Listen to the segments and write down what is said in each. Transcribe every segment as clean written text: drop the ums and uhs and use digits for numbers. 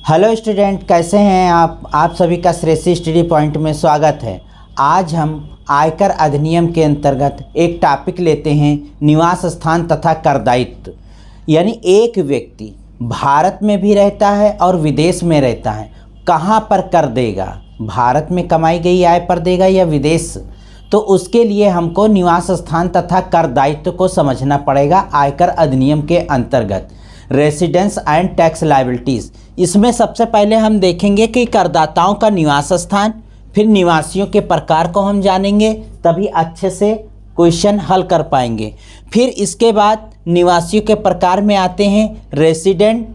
Hello student, कैसे हैं आप सभी का श्रेष्ठी स्टडी पॉइंट में स्वागत है। आज हम आयकर अधिनियम के अंतर्गत एक टॉपिक लेते हैं, निवास स्थान तथा कर दायित्व। यानी एक व्यक्ति भारत में भी रहता है और विदेश में रहता है, कहाँ पर कर देगा, भारत में कमाई गई आय पर देगा या विदेश। तो उसके लिए हमको निवास स्थान तथा कर दायित्व को समझना पड़ेगा आयकर अधिनियम के अंतर्गत। रेसिडेंस एंड टैक्स लायबिलिटीज़, इसमें सबसे पहले हम देखेंगे कि करदाताओं का निवास स्थान, फिर निवासियों के प्रकार को हम जानेंगे, तभी अच्छे से क्वेश्चन हल कर पाएंगे। फिर इसके बाद निवासियों के प्रकार में आते हैं resident,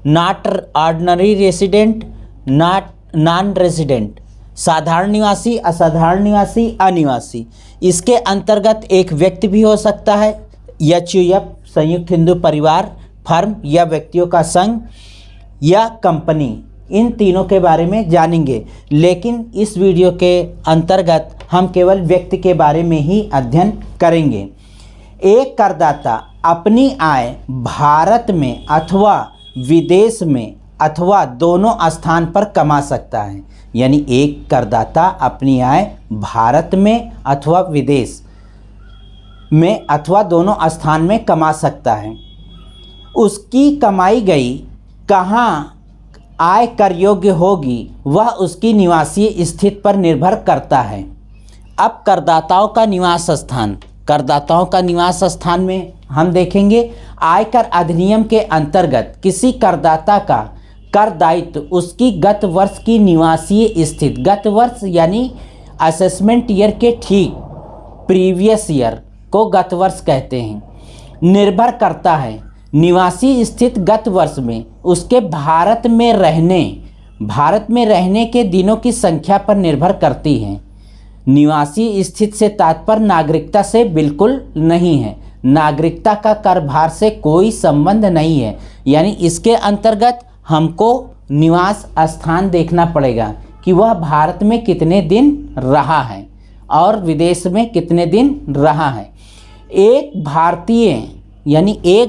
not ordinary resident, non resident, साधारण निवासी, असाधारण निवासी, अनिवासी। इसके अंतर्गत एक व्यक्ति भी हो सकता है, एचयूएफ संयुक्त हिंदू परिवार, फर्म या व्यक्तियों का संघ या कंपनी, इन तीनों के बारे में जानेंगे। लेकिन इस वीडियो के अंतर्गत हम केवल व्यक्ति के बारे में ही अध्ययन करेंगे। एक करदाता अपनी आय भारत में अथवा विदेश में अथवा दोनों स्थान पर कमा सकता है। यानी एक करदाता अपनी आय भारत में अथवा विदेश में अथवा दोनों स्थान में कमा सकता है। उसकी कमाई गई कहाँ आय कर योग्य होगी, वह उसकी निवासीय स्थिति पर निर्भर करता है। अब करदाताओं का निवास स्थान, करदाताओं का निवास स्थान में हम देखेंगे आयकर अधिनियम के अंतर्गत किसी करदाता का कर दायित्व उसकी गत वर्ष की निवासीय स्थिति, गत वर्ष यानी असेसमेंट ईयर के ठीक प्रीवियस ईयर को गत वर्ष कहते हैं, निर्भर करता है। निवासी स्थित गत वर्ष में उसके भारत में रहने के दिनों की संख्या पर निर्भर करती है। निवासी स्थित से तात्पर्य नागरिकता से बिल्कुल नहीं है, नागरिकता का कर भार से कोई संबंध नहीं है। यानी इसके अंतर्गत हमको निवास स्थान देखना पड़ेगा कि वह भारत में कितने दिन रहा है और विदेश में कितने दिन रहा है। एक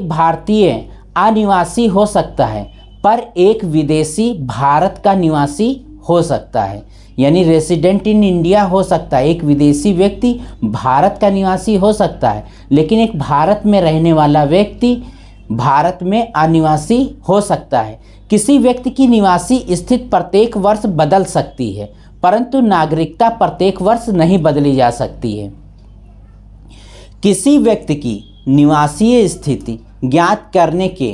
भारतीय अनिवासी हो सकता है, पर एक विदेशी भारत का निवासी हो सकता है। यानी रेसिडेंट इन इंडिया हो सकता है, एक विदेशी व्यक्ति भारत का निवासी हो सकता है, लेकिन एक भारत में रहने वाला व्यक्ति भारत में अनिवासी हो सकता है। किसी व्यक्ति की निवासी स्थिति प्रत्येक वर्ष बदल सकती है, परंतु नागरिकता प्रत्येक वर्ष नहीं बदली जा सकती है। किसी व्यक्ति की निवासीय स्थिति ज्ञात करने के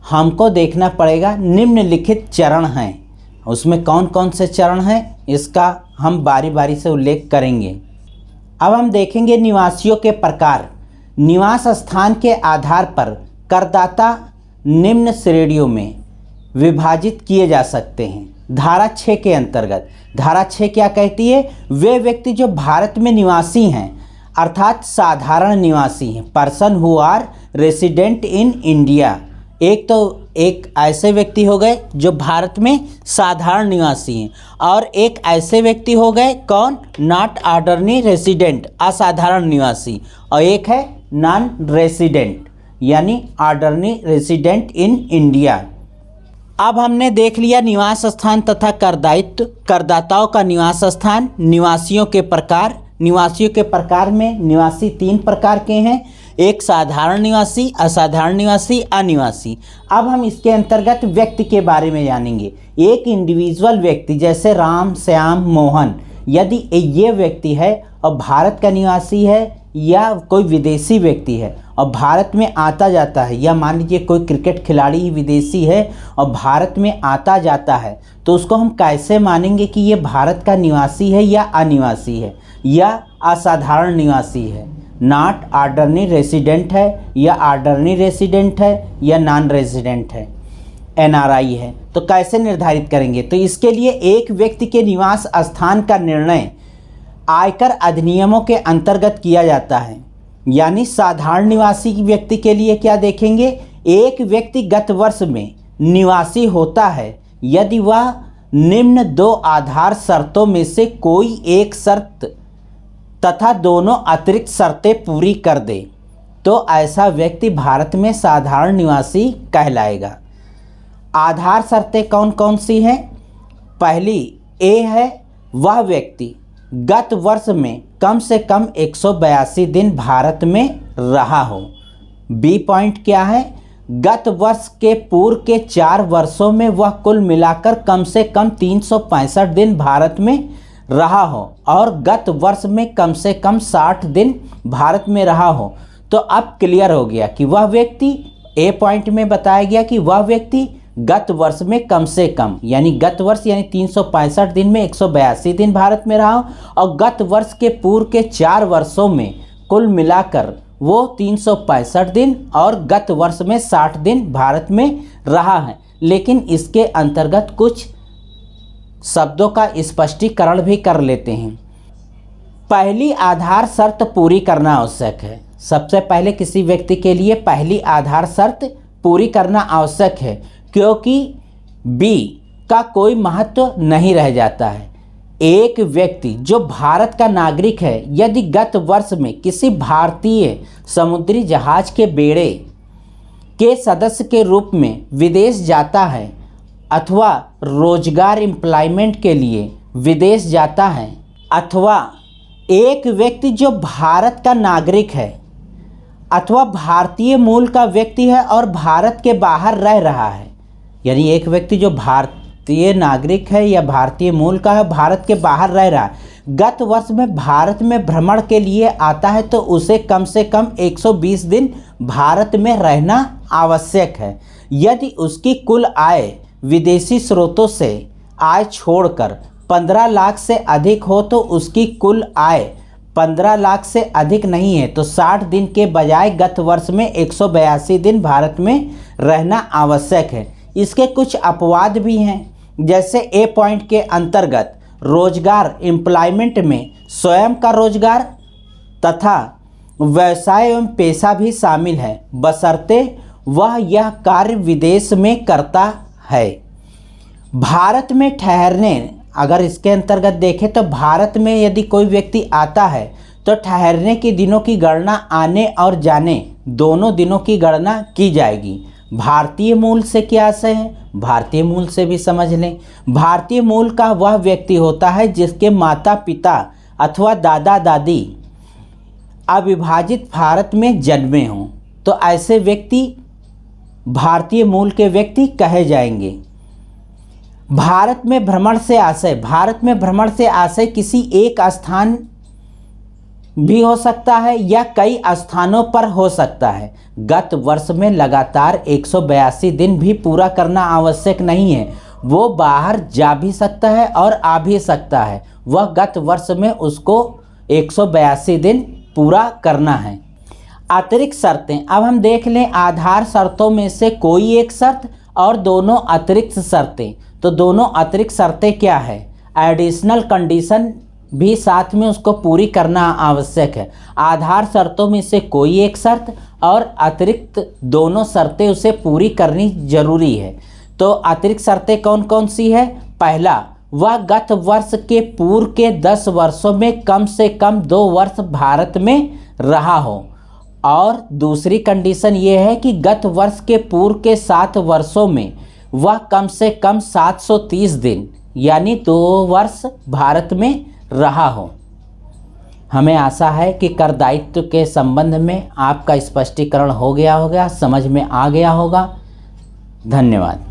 हमको देखना पड़ेगा निम्नलिखित चरण हैं। उसमें कौन कौन से चरण हैं, इसका हम बारी बारी से उल्लेख करेंगे। अब हम देखेंगे निवासियों के प्रकार। निवास स्थान के आधार पर करदाता निम्न श्रेणियों में विभाजित किए जा सकते हैं। धारा 6 के अंतर्गत, धारा 6 क्या कहती है? वे व्यक्ति जो भारत में निवासी हैं अर्थात साधारण निवासी हैं, person who are resident in India. एक ऐसे व्यक्ति हो गए जो भारत में साधारण निवासी हैं, और एक ऐसे व्यक्ति हो गए कौन? नॉट ऑर्डिनरी रेसिडेंट, असाधारण निवासी, और एक है नॉन रेसिडेंट यानी ऑर्डिनरी रेसिडेंट इन इंडिया। अब हमने देख लिया निवास स्थान तथा कर दायित्व, करदाताओं का निवास स्थान, निवासियों के प्रकार। निवासियों के प्रकार में निवासी 3 प्रकार के हैं, एक साधारण निवासी, असाधारण निवासी, अनिवासी। अब हम इसके अंतर्गत व्यक्ति के बारे में जानेंगे। एक इंडिविजुअल व्यक्ति जैसे राम, श्याम, मोहन, यदि ये व्यक्ति है और भारत का निवासी है या कोई विदेशी व्यक्ति है और भारत में आता जाता है, या मान लीजिए कोई क्रिकेट खिलाड़ी ही विदेशी है और भारत में आता जाता है, तो उसको हम कैसे मानेंगे कि ये भारत का निवासी है या अनिवासी है या असाधारण निवासी है? नॉट ऑर्डिनरी रेसिडेंट है या ऑर्डिनरी रेसिडेंट है या नॉन रेसिडेंट है, एनआरआई है। तो कैसे निर्धारित करेंगे? तो इसके लिए एक व्यक्ति के निवास स्थान का निर्णय आयकर अधिनियमों के अंतर्गत किया जाता है। यानी साधारण निवासी व्यक्ति के लिए क्या देखेंगे? एक व्यक्ति गत वर्ष में निवासी होता है यदि वह निम्न 2 आधार शर्तों में से कोई एक शर्त तथा दोनों अतिरिक्त शर्तें पूरी कर दे, तो ऐसा व्यक्ति भारत में साधारण निवासी कहलाएगा। आधार शर्तें कौन कौन सी हैं? पहली ए है, वह व्यक्ति गत वर्ष में कम से कम 182 दिन भारत में रहा हो। बी पॉइंट क्या है? गत वर्ष के पूर्व के 4 वर्षों में वह कुल मिलाकर कम से कम 365 दिन भारत में रहा हो और गत वर्ष में कम से कम 60 दिन भारत में रहा हो। तो अब क्लियर हो गया कि वह व्यक्ति, ए पॉइंट में बताया गया कि वह व्यक्ति गत वर्ष में कम से कम, यानी गत वर्ष यानी 365 दिन में 182 दिन भारत में रहा हो और गत वर्ष के पूर्व के 4 वर्षों में कुल मिलाकर वो 365 दिन और गत वर्ष में 60 दिन भारत में रहा है। लेकिन इसके अंतर्गत कुछ शब्दों का स्पष्टीकरण भी कर लेते हैं। पहली आधार शर्त पूरी करना आवश्यक है। सबसे पहले किसी व्यक्ति के लिए पहली आधार शर्त पूरी करना आवश्यक है, क्योंकि बी का कोई महत्व नहीं रह जाता है। एक व्यक्ति जो भारत का नागरिक है यदि गत वर्ष में किसी भारतीय समुद्री जहाज के बेड़े के सदस्य के रूप में विदेश जाता है अथवा रोजगार एम्प्लॉयमेंट के लिए विदेश जाता है, अथवा एक व्यक्ति जो भारत का नागरिक है अथवा भारतीय मूल का व्यक्ति है और भारत के बाहर रह रहा है, यानी एक व्यक्ति जो भारतीय नागरिक है या भारतीय मूल का है, भारत के बाहर रह रहा है, गत वर्ष में भारत में भ्रमण के लिए आता है तो उसे कम से कम 120 दिन भारत में रहना आवश्यक है। यदि उसकी कुल आय विदेशी स्रोतों से आय छोड़कर 15 लाख से अधिक हो तो उसकी कुल आय 15 लाख से अधिक नहीं है तो 60 दिन के बजाय गत वर्ष में 182 दिन भारत में रहना आवश्यक है। इसके कुछ अपवाद भी हैं, जैसे ए पॉइंट के अंतर्गत रोजगार एम्प्लॉयमेंट में स्वयं का रोजगार तथा व्यवसाय एवं पेशा भी शामिल है, बशर्ते वह यह कार्य विदेश में करता है। भारत में ठहरने, अगर इसके अंतर्गत देखें तो भारत में यदि कोई व्यक्ति आता है तो ठहरने के दिनों की गणना आने और जाने दोनों दिनों की गणना की जाएगी। भारतीय मूल से क्या आशय है? भारतीय मूल से भी समझ लें। भारतीय मूल का वह व्यक्ति होता है जिसके माता पिता अथवा दादा दादी अविभाजित भारत में जन्मे हों, तो ऐसे व्यक्ति भारतीय मूल के व्यक्ति कहे जाएंगे। भारत में भ्रमण से आशय, भारत में भ्रमण से आशय किसी एक स्थान भी हो सकता है या कई स्थानों पर हो सकता है। गत वर्ष में लगातार 182 दिन भी पूरा करना आवश्यक नहीं है, वो बाहर जा भी सकता है और आ भी सकता है। वह गत वर्ष में उसको 182 दिन पूरा करना है। अतिरिक्त शर्तें, अब हम देख लें आधार शर्तों में से कोई एक शर्त और दोनों अतिरिक्त शर्तें। तो दोनों अतिरिक्त शर्तें क्या है? एडिशनल कंडीशन भी साथ में उसको पूरी करना आवश्यक है। आधार शर्तों में से कोई एक शर्त और अतिरिक्त दोनों शर्तें उसे पूरी करनी जरूरी है। तो अतिरिक्त शर्तें कौन कौन सी है? पहला, वह गत वर्ष के पूर्व के 10 वर्षों में कम से कम 2 वर्ष भारत में रहा हो, और दूसरी कंडीशन ये है कि गत वर्ष के पूर्व के 7 वर्षों में वह कम से कम 730 दिन यानी 2 वर्ष भारत में रहा हो। हमें आशा है कि कर दायित्व के संबंध में आपका स्पष्टीकरण हो गया होगा, समझ में आ गया होगा। धन्यवाद।